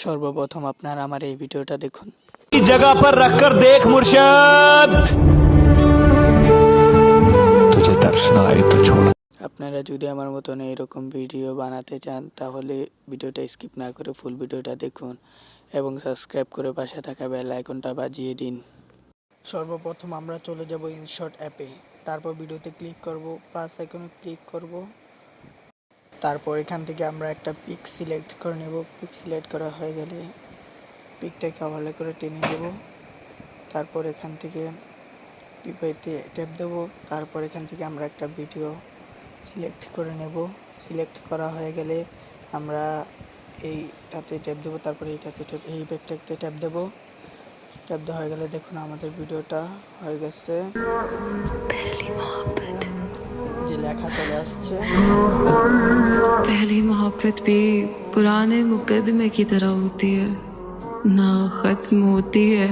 সর্বপ্রথম আপনারা আমার এই ভিডিওটা দেখুন। जगह पर रखकर देख मुर्शद, तुझे तरस ना आए तो छोड़। আপনারা যদি আমার মতন এরকম ভিডিও বানাতে চান তাহলে ভিডিওটা স্কিপ না করে ফুল ভিডিওটা দেখুন এবং সাবস্ক্রাইব করে পাশে থাকা বেল আইকনটা বাজিয়ে দিন। সর্বপ্রথম আমরা চলে যাব ইনশট অ্যাপে, তারপর ভিডিওতে ক্লিক করব, প্লাস আইকনে ক্লিক করব, তারপর এখান থেকে আমরা একটা পিক সিলেক্ট করে নেব। পিক সিলেক্ট করা হয়ে গেলে পিকটাকে ভালো করে টেনে দেব, তারপর এখান থেকে পিপাইতে ট্যাপ দেবো, তারপর এখান থেকে আমরা একটা ভিডিও সিলেক্ট করে নেব। সিলেক্ট করা হয়ে গেলে আমরা এইটাতে ট্যাপ দেবো, তারপরে এইটাতে ট্যাপ, এই ব্যাগটাতে ট্যাপ দেবো। ট্যাপ দেওয়া হয়ে গেলে দেখুন আমাদের ভিডিওটা হয়ে গেছে, যে লেখা চলে আসছে। पहली मोहब्बत भी पुराने मुकदमे की तरह होती है, ना खत्म होती है।